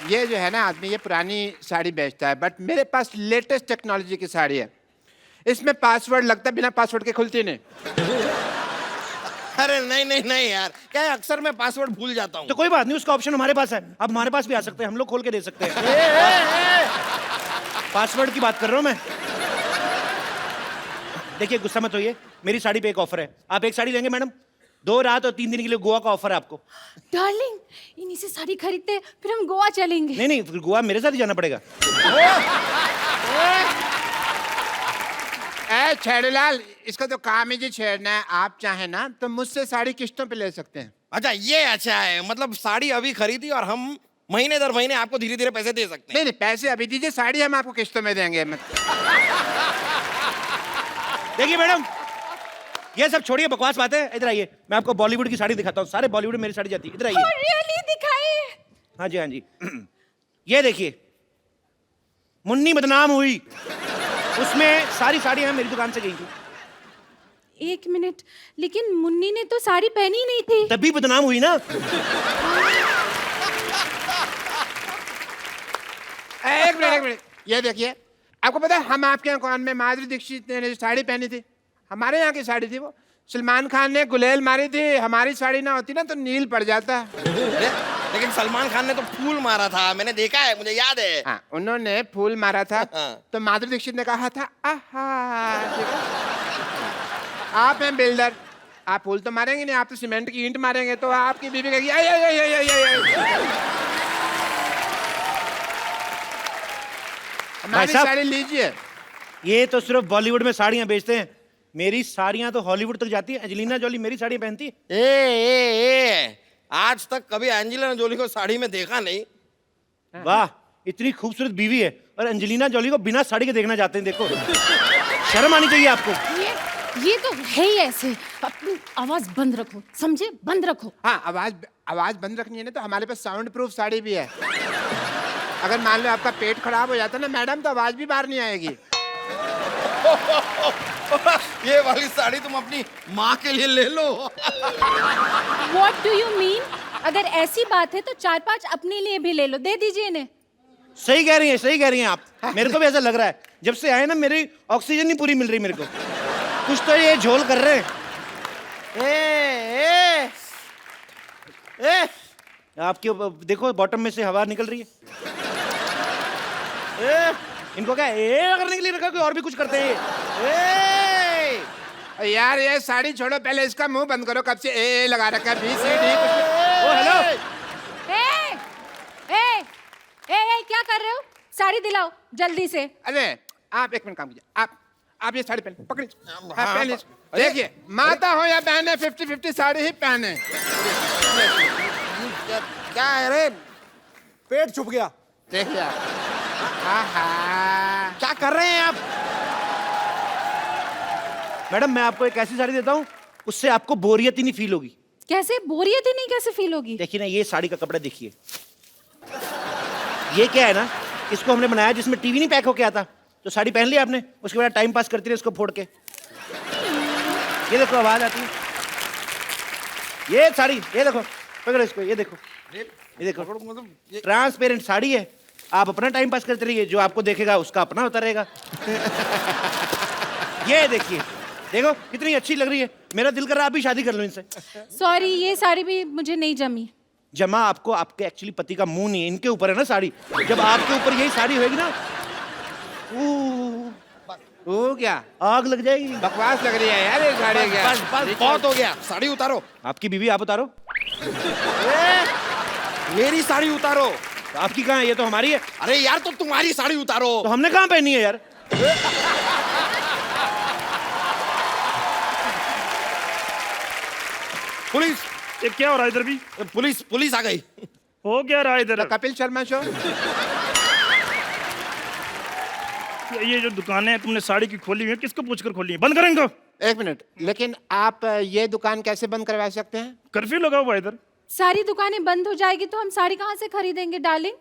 ये जो है ना आदमी, ये पुरानी साड़ी बेचता है, बट मेरे पास लेटेस्ट टेक्नोलॉजी की साड़ी है। इसमें पासवर्ड लगता है, बिना पासवर्ड के खुलती नहीं। अरे नहीं नहीं नहीं यार, क्या है अक्सर मैं पासवर्ड भूल जाता हूँ। तो कोई बात नहीं, उसका ऑप्शन हमारे पास है। अब हमारे पास भी आ सकते हैं, हम लोग खोल के दे सकते हैं। पासवर्ड की बात कर रहा हूँ मैं। देखिए गुस्सा मत होइए, मेरी साड़ी पे एक ऑफर है। आप एक साड़ी लेंगे मैडम, 2 रात और 3 दिन के लिए गोवा का ऑफर है आपको। डार्लिंग, इन्हीं से साड़ी खरीदते हैं, फिर हम गोवा चलेंगे। नहीं नहीं, फिर गोवा मेरे साथ ही जाना पड़ेगा। ए छेड़ूलाल, इसका तो काम ही जी छेड़ना है। आप चाहे ना तो मुझसे साड़ी किश्तों पे ले सकते हैं। अच्छा ये अच्छा है, मतलब साड़ी अभी खरीदी और हम महीने दर महीने आपको धीरे धीरे पैसे दे सकते हैं। नहीं नहीं, पैसे अभी दीजिए, साड़ी हम आपको किश्तों में देंगे। देखिए मैडम, ये सब छोड़िए, बकवास बातें। इधर आइए, मैं आपको बॉलीवुड की साड़ी दिखाता हूँ। सारे बॉलीवुड में मेरी साड़ी जाती है। इधर आइए। रियली दिखाइए। हाँ जी हाँ जी। ये देखिए, मुन्नी बदनाम हुई, उसमें सारी साड़ियां मेरी दुकान से गई थी। 1 मिनट, लेकिन मुन्नी ने तो साड़ी पहनी ही नहीं थी। तभी बदनाम हुई ना। एक मिनट, ये देखिए, आपको पता है हम आपके यहाँ कौन में माधुरी दीक्षित ने जो साड़ी पहनी थी, हमारे यहाँ की साड़ी थी वो। सलमान खान ने गुलेल मारी थी, हमारी साड़ी ना होती ना तो नील पड़ जाता। लेकिन सलमान खान ने तो फूल मारा था, मैंने देखा है, मुझे याद है। हाँ, उन्होंने फूल मारा था। हाँ। तो माधुरी दीक्षित ने कहा था आहा। आप हैं बिल्डर, आप फूल तो मारेंगे नहीं, आप तो सीमेंट की ईंट मारेंगे। तो आपकी बीवी कहेगी आई आई आई आई आई आई। हमारी साहब, साड़ी लीजिए। ये तो सिर्फ बॉलीवुड में साड़ियां बेचते हैं, मेरी साड़ियां तो हॉलीवुड तक जाती है। एंजेलिना जोली मेरी साड़ी पहनती है। ए, आज तक कभी एंजेलिना जोली को साड़ी में देखा नहीं। वाह, इतनी खूबसूरत बीवी है और एंजेलिना जोली को बिना साड़ी के देखना चाहते हैं। देखो, शर्म आनी चाहिए आपको। ये तो है ही ऐसे। अपनी आवाज बंद रखो, समझे? बंद रखो। हाँ, आवाज बंद रखनी है ना, तो हमारे पास साउंड प्रूफ साड़ी भी है। अगर मान लो आपका पेट खराब हो जाता ना मैडम, तो आवाज भी बाहर नहीं आएगी। ये वाली साड़ी तुम अपनी माँ के लिए ले लो। What do you mean? अगर ऐसी बात है तो 4-5 अपने लिए भी ले लो, दे दीजिए इन्हें। सही कह रही हैं, सही कह रही हैं आप। मेरे को भी ऐसा लग रहा है, जब से आए ना मेरी ऑक्सीजन नहीं पूरी मिल रही मेरे को। कुछ तो ये झोल कर रहे हैं। ए, आपके देखो बॉटम में से हवा निकल रही है। इनको क्या करने के लिए रखा, कोई और भी कुछ करते हैं। यार ये साड़ी छोड़ो, पहले इसका मुंह बंद करो। कब से ए लगा रखा है, B C D O hello, ए, क्या कर रहे हो? साड़ी दिलाओ जल्दी से। अरे आप एक मिनट काम कीजिए, आप ये साड़ी पहन पकड़िए। हाँ, हाँ, पहन लीजिए। देखिए, माता हो या बहने, 50-50 साड़ी ही पहने। क्या है रे, पेट छुप गया। देखिए आहा। क्या कर रहे हैं आप? मैडम मैं आपको एक ऐसी साड़ी देता हूँ, उससे आपको बोरियत ही नहीं फील होगी। कैसे बोरियत ही नहीं कैसे फील होगी? देखिए ना, ये साड़ी का कपड़ा देखिए। ये क्या है ना, इसको हमने बनाया जिसमें टीवी नहीं पैक होके आता। तो साड़ी पहन ली आपने, उसके बाद टाइम पास करती रही इसको फोड़ के। ये देखो आवाज आती है। ये साड़ी, ये देखो, पकड़ो इसको, ये देखो, ये देखो, मतलब ट्रांसपेरेंट साड़ी है। आप अपना टाइम पास करते रहिए, जो आपको देखेगा उसका अपना होता रहेगा। ये देखिए, देखो कितनी अच्छी लग रही है। मेरा दिल कर रहा है आप भी शादी कर लो इनसे। सॉरी, ये साड़ी भी मुझे नहीं जमी। जमा आपको आपके एक्चुअली पति का मुंह नहीं है, इनके ऊपर है ना साड़ी। जब आपके ऊपर यही साड़ी होगी ना, वो क्या आग लग जाएगी। बकवास लग रही है यार ये साड़ी। क्या बस बस बहुत हो गया, साड़ी उतारो। आपकी बीवी आप उतारो। मेरी साड़ी उतारो। तो आपकी कहाँ है? ये तो हमारी है। अरे यार, तो तुम्हारी साड़ी उतारो। तो हमने कहाँ पहनी है यार? पुलिस, ये क्या हो रहा है इधर भी? पुलिस आ गई। हो क्या रहा है इधर? कपिल शर्मा शो। ये जो दुकानें हैं तुमने साड़ी की खोली हुई है, किसको पूछकर खोली है? बंद करें इनको। एक मिनट, लेकिन आप ये दुकान कैसे बंद करवा सकते हैं? कर्फ्यू लगा हुआ है इधर। सारी दुकानें बंद हो जाएगी तो हम साड़ी कहाँ से खरीदेंगे डार्लिंग?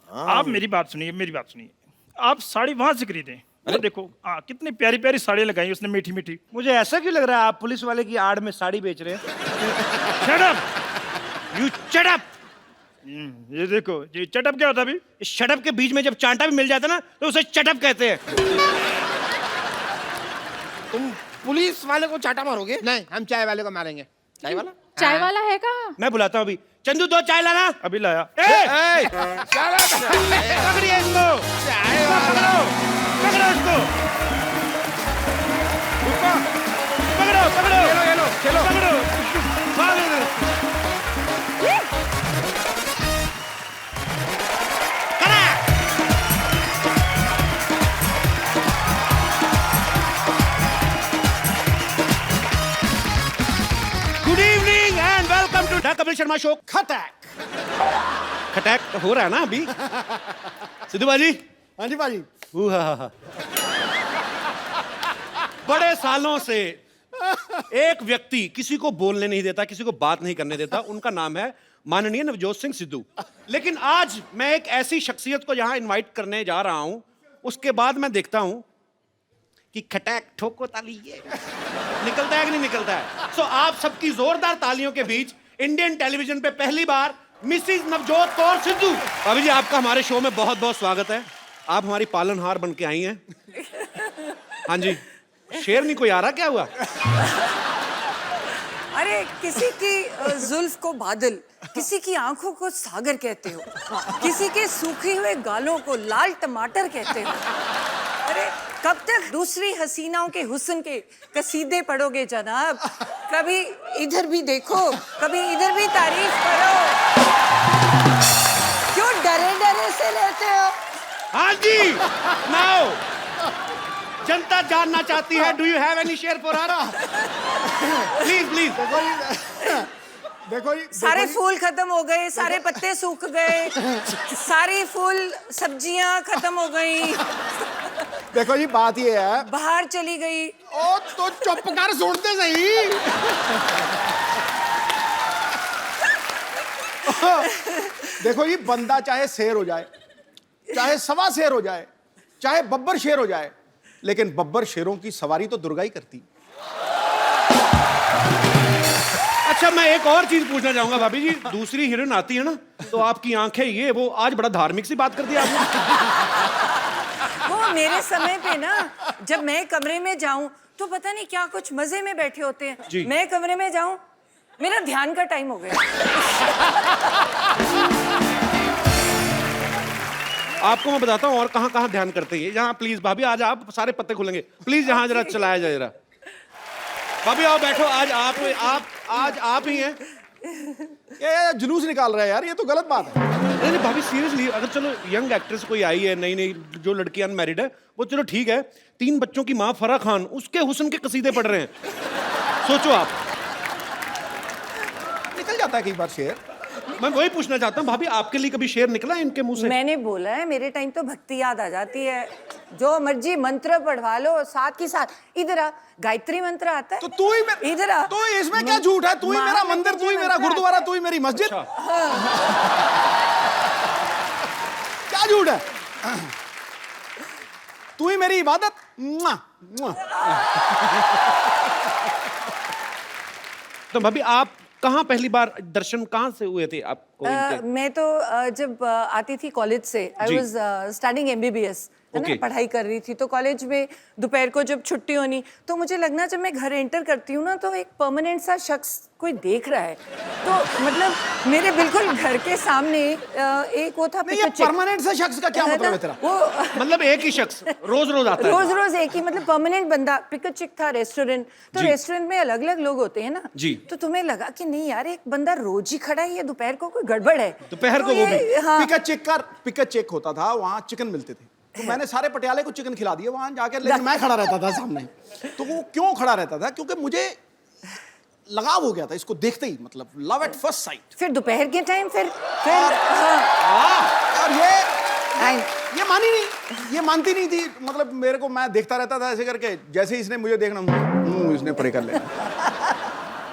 आप मेरी बात सुनिए, मेरी बात सुनिए। आप साड़ी वहां से खरीदें। वो देखो कितनी प्यारी प्यारी साड़ियाँ लगाई उसने, मीठी मीठी। मुझे ऐसा क्यों लग रहा है आप पुलिस वाले की आड़ में साड़ी बेच रहे हैं? Shut up! You shut up! ये देखो, ये चटअप क्या होता है अभी? इस शटअप के बीच में जब चांटा भी मिल जाता ना तो उसे चटअप कहते हैं। तुम पुलिस वाले को चाटा मारोगे? नहीं, हम चाय वाले को मारेंगे। चाय वाला? चाय वाला है कहाँ? मैं बुलाता हूँ अभी। चंदू 2 चाय लाना। अभी लाया। पकड़िए इसको, पकड़ो इसको, पकड़ो, ये लो, चलो। पकड़ो। Good evening and welcome to the Kapil Sharma show खटैक। खटैक तो हो रहा है ना अभी। सिद्धू बाजी। हाँ जी भाजी। बड़े सालों से एक व्यक्ति किसी को बोलने नहीं देता, किसी को बात नहीं करने देता, उनका नाम है माननीय नवजोत सिंह सिद्धू। लेकिन आज मैं एक ऐसी शख्सियत को यहां इनवाइट करने जा रहा हूं, उसके बाद मैं देखता हूं कि खटैक ठोको ताली ये निकलता है कि नहीं निकलता है। सो आप सबकी जोरदार तालियों के बीच इंडियन टेलीविजन पे पहली बार मिसिज नवजोत कौर सिद्धू। भाभी जी, आपका हमारे शो में बहुत बहुत स्वागत है। आप हमारी पालनहार बन के आई हैं। हाँ जी, शेर नहीं कोई आ रहा, क्या हुआ? अरे किसी की जुल्फ को बादल, किसी की आंखों को सागर कहते हो, किसी के सूखे हुए गालों को लाल टमाटर कहते हो। अरे कब तक दूसरी हसीनाओं के हुस्न के कसीदे पढ़ोगे जनाब? कभी इधर भी देखो, कभी इधर भी तारीफ करो। क्यों डरे डरे से रहते हो? हाँ जी, नाउ जनता जानना चाहती है, do you have any share for us? Please please. देखो जी, सारे फूल खत्म हो गए, सारे पत्ते सूख गए, सारी फूल सब्जियां खत्म हो गई, देखो जी, बात ये है। बाहर चली गई। ओ तो चुप कर, सुनते सही। देखो जी, बंदा चाहे शेर हो जाए, चाहे सवा शेर हो जाए, चाहे बब्बर शेर हो जाए, लेकिन बब्बर शेरों की सवारी तो दुर्गा ही करती। अच्छा, मैं एक और चीज पूछना चाहूंगा भाभी जी। दूसरी हीरोइन आती है ना तो आपकी आंखें ये वो, आज बड़ा धार्मिक सी बात कर दिया आपने। वो मेरे समय पे ना, जब मैं कमरे में जाऊं तो पता नहीं क्या कुछ मजे में बैठे होते जी। हैं। मैं कमरे में जाऊं, मेरा ध्यान का टाइम हो गया। आपको मैं बताता हूँ और कहाँ कहाँ ध्यान करते हैं। यहाँ प्लीज भाभी, आज आप सारे पत्ते खुलेंगे, प्लीज यहाँ जरा चलाया जाए जरा। भाभी आओ बैठो, आज आप ही हैं। ये जुलूस निकाल रहा है यार, ये तो गलत बात है। नहीं नहीं भाभी, सीरियसली, अगर चलो यंग एक्ट्रेस कोई आई है, नई नई जो लड़की अनमैरिड है, वो चलो ठीक है। 3 बच्चों की माँ फराह खान, उसके हुस्न के कसीदे पढ़ रहे हैं। सोचो आप, निकल जाता है कई बार शेर। मैं वही पूछना चाहता हूँ भाभी, आपके लिए कभी शेर निकला है इनके मुंह से? मैंने बोला है, मेरे टाइम तो भक्ति याद आ जाती है। जो मर्जी मंत्र पढ़वा लो, साथ ही साथ इधर आ, गायत्री मंत्र आता है। तो तू ही इधर आ। तो इसमें क्या झूठ है? तू ही मेरा मंदिर, तू ही मेरा गुरुद्वारा, तू ही मेरी मस्जिद। क्या झूठ है? तू ही मेरी इबादत। मुआ, मुआ। तो भाभी, आप कहाँ पहली बार दर्शन कहाँ से हुए थे आपको इनके? मैं तो जब आती थी कॉलेज से, आई वाज स्टडीइंग एमबीबीएस, है ना, पढ़ाई कर रही थी। तो कॉलेज में दोपहर को जब छुट्टी होनी तो मुझे लगना, जब मैं घर एंटर करती हूँ ना, तो एक परमानेंट सा शख्स कोई देख रहा है। तो मतलब मेरे बिल्कुल घर के सामने एक वो था। नहीं, ये परमानेंट से शख्स का क्या मतलब है तेरा? वो मतलब एक ही शख्स रोज रोज आता है? रोज रोज एक ही, मतलब परमानेंट बंदा। पिक चिक था रेस्टोरेंट, तो रेस्टोरेंट में अलग अलग लोग होते हैं ना जी। तो तुम्हें लगा कि नहीं यार, एक बंदा रोज ही खड़ा है, ये दोपहर को कोई गड़बड़ है। दोपहर को तो वो भी? हाँ। पिक चेक होता था, वहाँ चिकन मिलते थे, तो मैंने सारे पटियाले को चिकन खिला दिया वहां जाकर। लेकिन मैं खड़ा रहता था सामने। तो वो क्यों खड़ा रहता था? क्योंकि मुझे लगाव हो गया था इसको देखते ही, मतलब लव एट फर्स्ट साइट। फिर दोपहर के टाइम फिर और ये मानी नहीं, ये मानती नहीं थी। मतलब मेरे को, मैं देखता रहता था ऐसे करके, जैसे ही इसने मुझे देखना, इसने परे कर लिया।